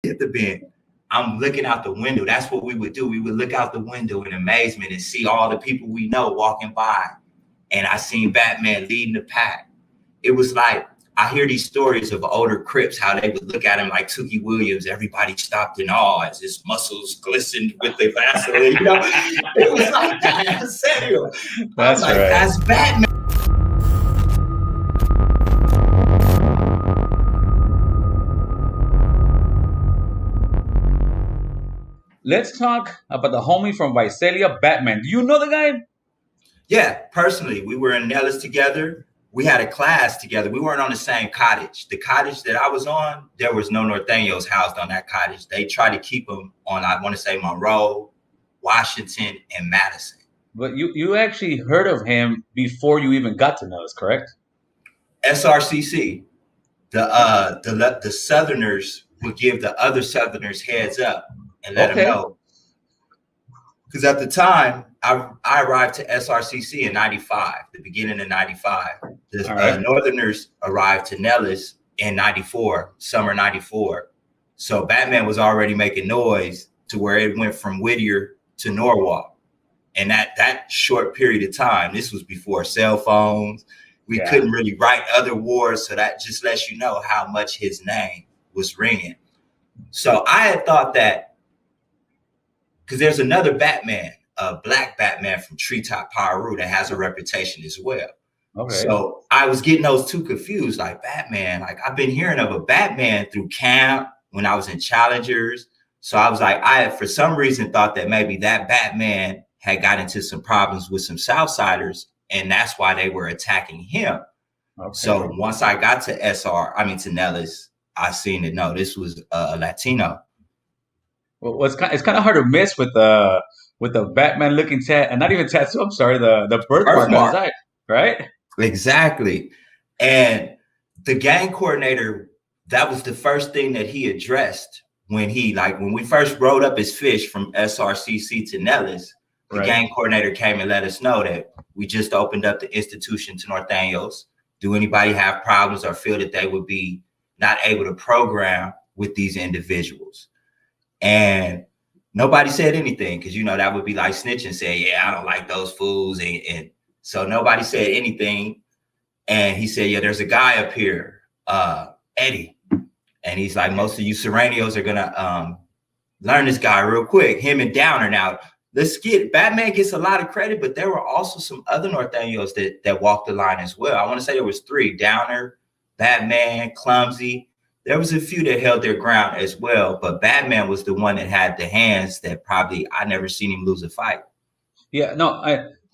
at the bin. I'm looking out the window. That's what we would do. We would look out the window in amazement and see all the people we know walking by. And I seen Batman leading the pack. It was like, I hear these stories of older Crips, how they would look at him like Tookie Williams. Everybody stopped in awe as his muscles glistened with the Vaseline. You know, it was like that. I said, that's like, right. That's Batman. Let's talk about the homie from Visalia, Batman. Do you know the guy? Yeah, personally, we were in Nelles together. We had a class together. We weren't on the same cottage. The cottage that I was on, there was no Norteños housed on that cottage. They tried to keep them on, I want to say, Monroe, Washington, and Madison. But you actually heard of him before you even got to Nelles, correct? SRCC, the Southerners would give the other Southerners heads up and let them know. Because at the time, I arrived to SRCC in 95, the beginning of 95. The Northerners arrived to Nelles in 94, summer 94. So Batman was already making noise to where it went from Whittier to Norwalk. And that short period of time, this was before cell phones. We couldn't really write other words. So that just lets you know how much his name was ringing. So I had thought that, because there's another Batman, a black Batman from Treetop Piru that has a reputation as well. Okay. So I was getting those two confused, like Batman, like I've been hearing of a Batman through camp when I was in Challengers. So I was like, I for some reason thought that maybe that Batman had got into some problems with some Southsiders, and that's why they were attacking him. Okay. So once I got to to Nelles, I seen that no, this was a Latino. Well, it's kind of hard to miss with the Batman looking and not even tattoo. I'm sorry, the birthmark on his eye, right? Exactly. And the gang coordinator, that was the first thing that he addressed when we first rode up his fish from SRCC to Nelles. The gang coordinator came and let us know that we just opened up the institution to Norteños. Do anybody have problems or feel that they would be not able to program with these individuals? And nobody said anything because, that would be like snitching, saying, yeah, I don't like those fools. And so nobody said anything. And he said, yeah, there's a guy up here, Eddie. And he's like, most of you Serranios are going to learn this guy real quick, him and Downer. Now, Batman gets a lot of credit, but there were also some other Norteños that walked the line as well. I want to say there was 3, Downer, Batman, Clumsy. There was a few that held their ground as well, but Batman was the one that had the hands that I never seen him lose a fight. Yeah, no,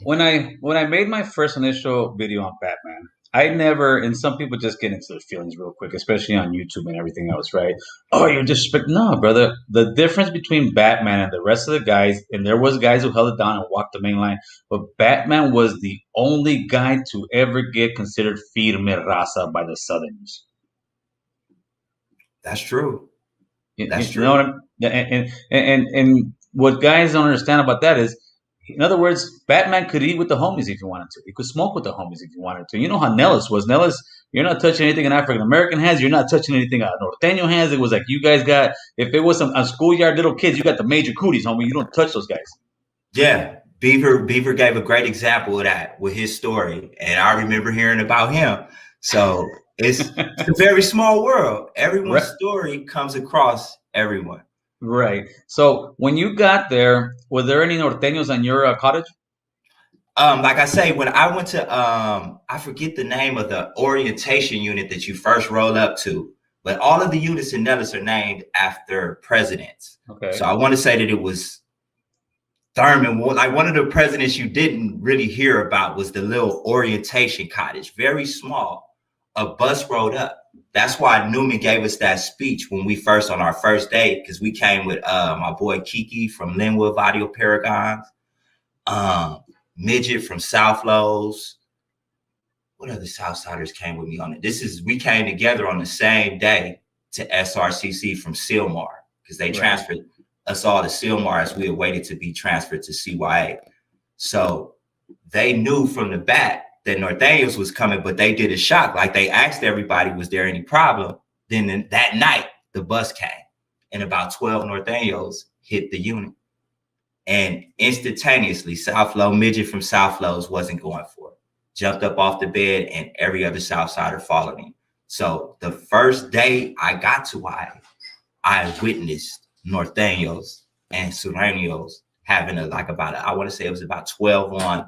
when I made my first initial video on Batman, I never, and some people just get into their feelings real quick, especially on YouTube and everything else, right? Oh, you're disrespecting. No, brother. The difference between Batman and the rest of the guys, and there was guys who held it down and walked the main line, but Batman was the only guy to ever get considered firme raza by the Southerners. That's true. That's true. Know what and what guys don't understand about that is, in other words, Batman could eat with the homies if he wanted to. He could smoke with the homies if he wanted to. You know how Nelles was. Nelles, you're not touching anything an African-American has. You're not touching anything a Norteño has. It was like you guys got, if it was some schoolyard little kids, you got the major cooties, homie. You don't touch those guys. Yeah. Beaver gave a great example of that with his story. And I remember hearing about him. So it's a very small world. Everyone's story comes across everyone. Right. So when you got there, were there any Norteños on your cottage? Like I say, when I went to, I forget the name of the orientation unit that you first roll up to, but all of the units in Nelles are named after presidents. Okay. So I want to say that it was Thurman. Like one of the presidents you didn't really hear about was the little orientation cottage, very small. A bus rolled up. That's why Newman gave us that speech when we first on our first date, because we came with my boy Kiki from Linwood Audio Paragons, Midget from South Lowe's. What other Southsiders came with me on it? We came together on the same day to SRCC from Sylmar, because they transferred us all to Sylmar as we had waited to be transferred to CYA. So they knew from the bat that Norteños was coming, but they did a shock. Like they asked everybody, was there any problem? Then that night, the bus came. and about 12 Norteños hit the unit. And instantaneously, South Low midget from South Lows wasn't going for it. Jumped up off the bed, and every other Southsider followed him. So the first day I got to Hawaii, I witnessed Norteños and Sureños having I want to say it was about 12-on-6,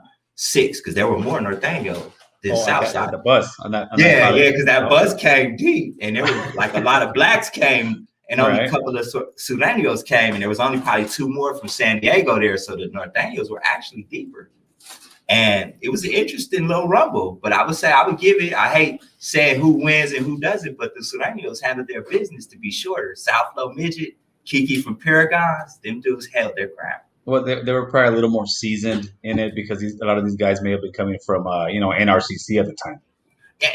because there were more Norteños than Southside. The bus. Yeah, because that bus came deep, and there was like a lot of blacks came, and only a couple of Sureños came, and there was only probably 2 more from San Diego there, so the Norteños were actually deeper. And it was an interesting little rumble, but I would give it. I hate saying who wins and who doesn't, but the Sureños handled their business to be shorter. South Low midget, Kiki from Paragons, them dudes held their ground. Well, they were probably a little more seasoned in it, because a lot of these guys may have been coming from, NRCC at the time.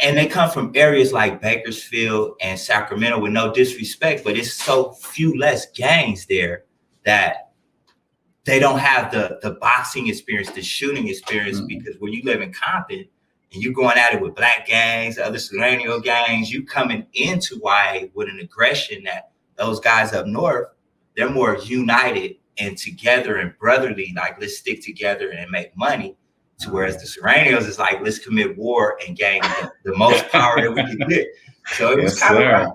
And they come from areas like Bakersfield and Sacramento, with no disrespect, but it's so few less gangs there that they don't have the boxing experience, the shooting experience, because when you live in Compton and you're going at it with black gangs, other Sureño gangs, you coming into YA with an aggression that those guys up north, they're more united and together and brotherly, like let's stick together and make money. To whereas the Sureños is like, let's commit war and gain the most power that we can get. So it was kind of rough.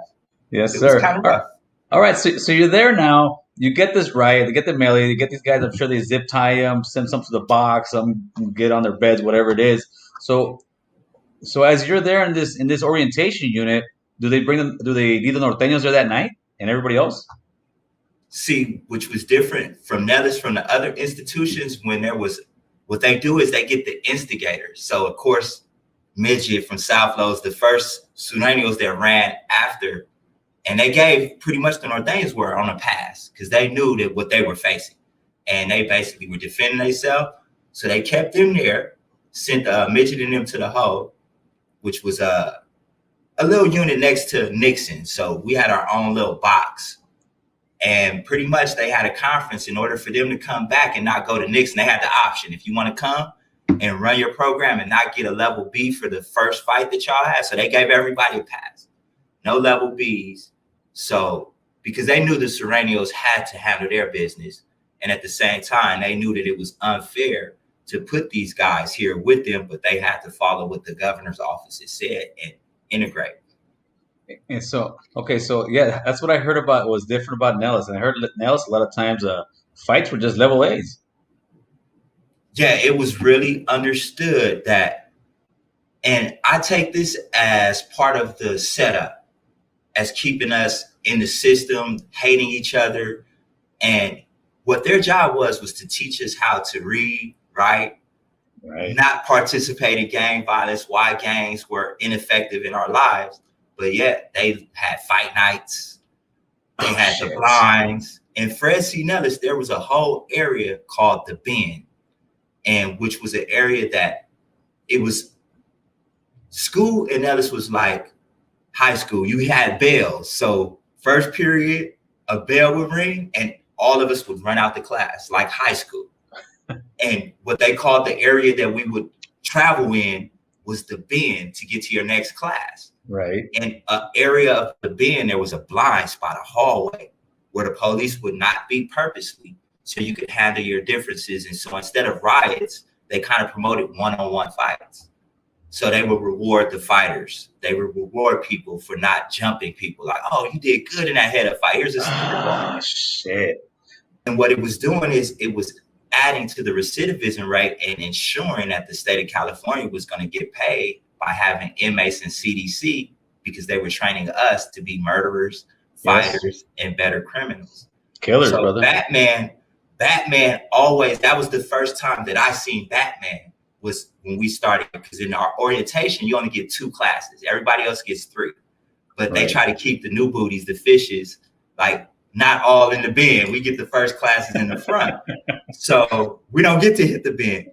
Yes, sir. It was kind of rough. All right, so you're there now. You get this riot, they get the melee, they get these guys, I'm sure they zip tie them, send some to the box, some get on their beds, whatever it is. So as you're there in this orientation unit, do they leave the Norteños there that night and everybody else? See, which was different from Nelles, from the other institutions, when there was, what they do is they get the instigators. So of course, midget from South Lows, the first Sureños that ran after, and they gave pretty much the Norteños were on a pass because they knew that what they were facing. And they basically were defending themselves. So they kept them there, sent midget and them to the hole, which was a little unit next to Nixon. So we had our own little box. And pretty much they had a conference in order for them to come back and not go to Nixon. They had the option. If you want to come and run your program and not get a level B for the first fight that y'all had. So they gave everybody a pass. No level Bs. So, because they knew the Sureños had to handle their business. And at the same time, they knew that it was unfair to put these guys here with them, but they had to follow what the governor's office had said and integrate. And so, okay, so yeah, that's what I heard about was different about Nelles. And I heard Nelles a lot of times fights were just level A's. Yeah, it was really understood that, and I take this as part of the setup, as keeping us in the system, hating each other. And what their job was to teach us how to read, write, not participate in gang violence, why gangs were ineffective in our lives. But yet they had fight nights, they had the blinds. In Fred C. Nelles, there was a whole area called the Bend, and which was an area that it was school in Nelles was like high school. You had bells. So first period, a bell would ring and all of us would run out the class like high school. And what they called the area that we would travel in was the Bend to get to your next class. Right. And an area of the Bend, there was a blind spot, a hallway where the police would not be purposely, so you could handle your differences. And so instead of riots, they kind of promoted one-on-one fights. So they would reward the fighters. They would reward people for not jumping people. Like, oh, you did good in that head-up fight. Here's a oh, shit. And what it was doing is it was adding to the recidivism rate and ensuring that the state of California was going to get paid by having inmates in CDC, because they were training us to be murderers, fighters, and better criminals. Killers, so brother. Batman always, that was the first time that I seen Batman, was when we started, because in our orientation, you only get 2 classes. Everybody else gets 3. But they try to keep the new booties, the fishes, like not all in the Bend. We get the first classes in the front. So we don't get to hit the Bend.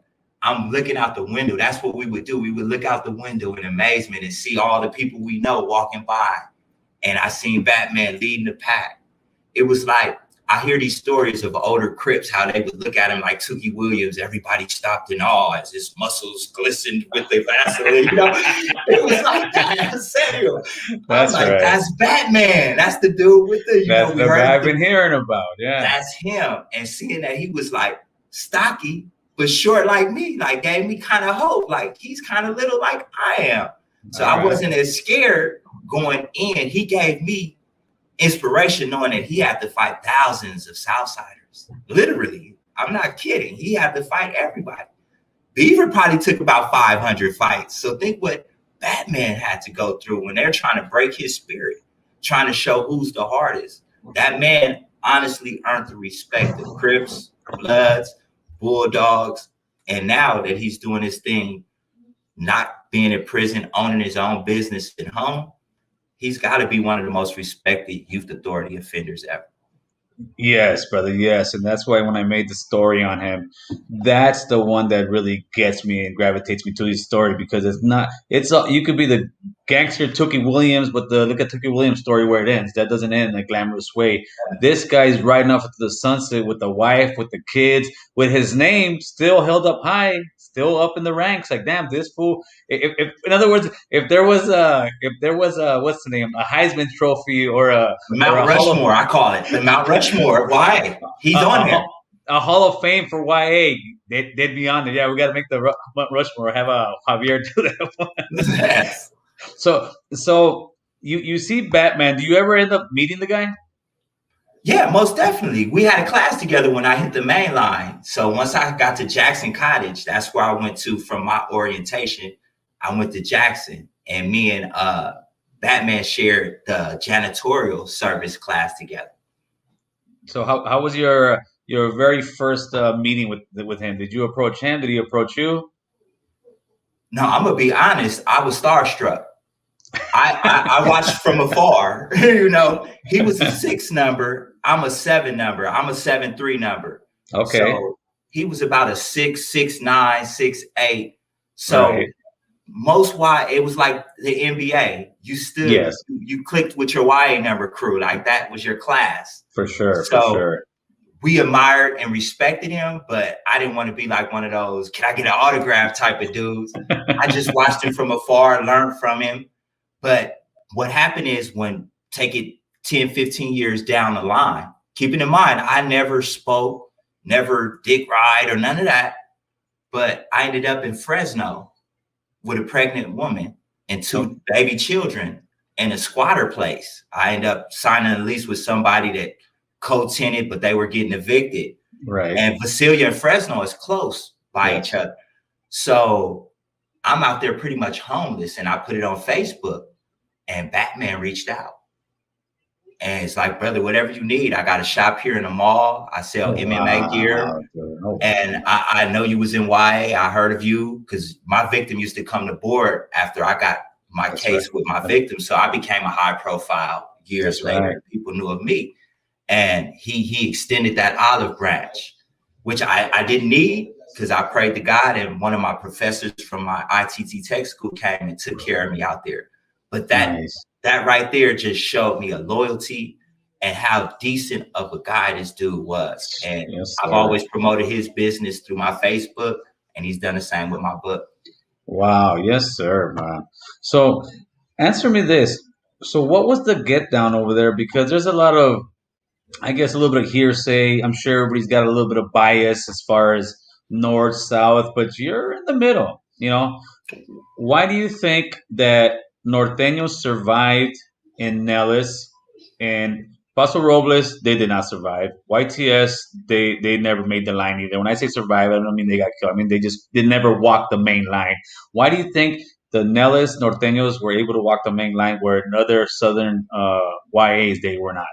I'm looking out the window. That's what we would do. We would look out the window in amazement and see all the people we know walking by. And I seen Batman leading the pack. It was like I hear these stories of older Crips, how they would look at him like Tookie Williams. Everybody stopped in awe as his muscles glistened with the Vaseline. It was like that. Samuel. I'm That's like, right. that's Batman. That's the dude with the, That's we the guy heard I've been hearing about. Yeah. that's him. And seeing that he was like stocky, but short like me, like gave me kind of hope. Like he's kind of little like I am. So I wasn't as scared going in. He gave me inspiration knowing that he had to fight thousands of Southsiders. Literally, I'm not kidding. He had to fight everybody. Beaver probably took about 500 fights. So think what Batman had to go through when they're trying to break his spirit, trying to show who's the hardest. That man honestly earned the respect of Crips, Bloods, Bulldogs. And now that he's doing his thing, not being in prison, owning his own business at home, he's got to be one of the most respected youth authority offenders ever. Yes, brother. Yes. And that's why when I made the story on him, that's the one that really gets me and gravitates me to his story because you could be the gangster Tookie Williams, but look at Tookie Williams' story where it ends. That doesn't end in a glamorous way. This guy's riding off into the sunset with the wife, with the kids, with his name still held up high, still up in the ranks. Like, damn, this fool. If in other words, if there was what's the name, a Heisman Trophy or a Mount Rushmore, I call it the Mount Rushmore. Why? He's on there. A Hall of Fame for YA, they'd be on there. Yeah, we got to make the Mount Rushmore. Have Javier do that one. Yes. So you see Batman. Do you ever end up meeting the guy? Yeah, most definitely. We had a class together when I hit the main line. So once I got to Jackson Cottage, that's where I went to from my orientation. I went to Jackson, and me and Batman shared the janitorial service class together. So how was your very first meeting with him? Did you approach him? Did he approach you? No, I'm gonna be honest. I was starstruck. I watched from afar. He was a 6 number. I'm a 7 number. I'm a 7'3" number. Okay. So he was about a 6'9", 6'8". So right. Most YA, it was like the NBA. You stood, yes. You clicked with your YA number crew. Like that was your class. For sure. So for sure. We admired and respected him, but I didn't want to be like one of those, can I get an autograph type of dudes? I just watched him from afar, learned from him. But what happened is when take it 10, 15 years down the line, keeping in mind, I never spoke, never dick ride or none of that. But I ended up in Fresno with a pregnant woman and 2 baby children in a squatter place. I ended up signing a lease with somebody that co-tenanted, but they were getting evicted. Right. And Visalia and Fresno is close by each other. So I'm out there pretty much homeless, and I put it on Facebook, and Batman reached out. And it's like, brother, whatever you need. I got a shop here in the mall. I sell MMA gear. And I know you was in YA. I heard of you because my victim used to come to board after I got my case with my victim. So I became a high profile years later. People knew of me. And he extended that olive branch, which I didn't need because I prayed to God. And one of my professors from my ITT tech school came and took care of me out there. But that right there just showed me a loyalty and how decent of a guy this dude was. And I've always promoted his business through my Facebook, and he's done the same with my book. Wow. Yes, sir, man. So answer me this. So what was the get down over there? Because there's a lot of, I guess, a little bit of hearsay. I'm sure everybody's got a little bit of bias as far as north, south, but you're in the middle, Why do you think that Norteños survived in Nelles and Paso Robles? They did not survive. YTS, they never made the line either. When I say survive, I don't mean they got killed. I mean they never walked the main line. Why do you think the Nelles Norteños were able to walk the main line where in other southern YAs they were not?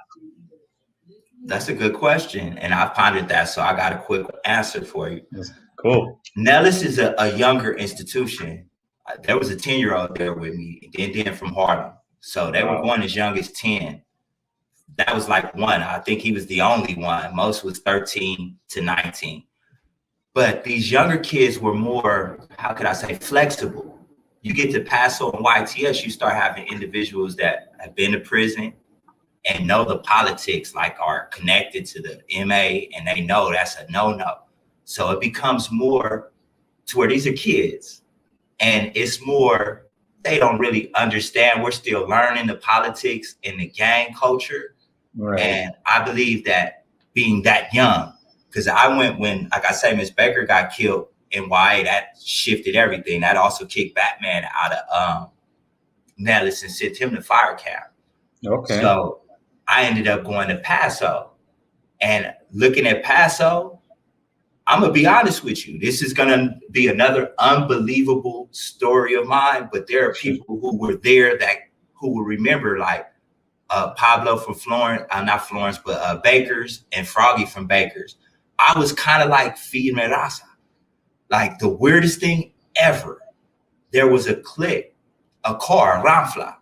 That's a good question, and I pondered that, so I got a quick answer for you. Cool. Nelles is a younger institution. There was a 10-year-old there with me, then from Harlem. So they were going as young as 10. That was like one. I think he was the only one. Most was 13 to 19. But these younger kids were more, how could I say, flexible. You get to Paso and YTS, you start having individuals that have been to prison, and know the politics, like are connected to the MA, and they know that's a no-no. So it becomes more to where these are kids, and it's more, they don't really understand. We're still learning the politics and the gang culture. Right. And I believe that being that young, because I went when, like I say, Miss Baker got killed in YA, that shifted everything. That also kicked Batman out of Nelles and sent him to fire camp. Okay. So I ended up going to Paso, and looking at Paso, I'm gonna be honest with you. This is gonna be another unbelievable story of mine, but there are people who were there who will remember, like Pablo from Florence, not Florence, but Bakers, and Froggy from Bakers. I was kind of like Fi Raza. Like the weirdest thing ever. There was a clique, a car, Ramfla,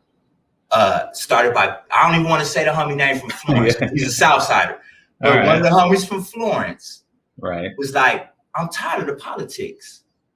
started by, I don't even want to say the homie name from Florence. Yeah. He's a Southsider. But one of the homies from Florence was like, I'm tired of the politics.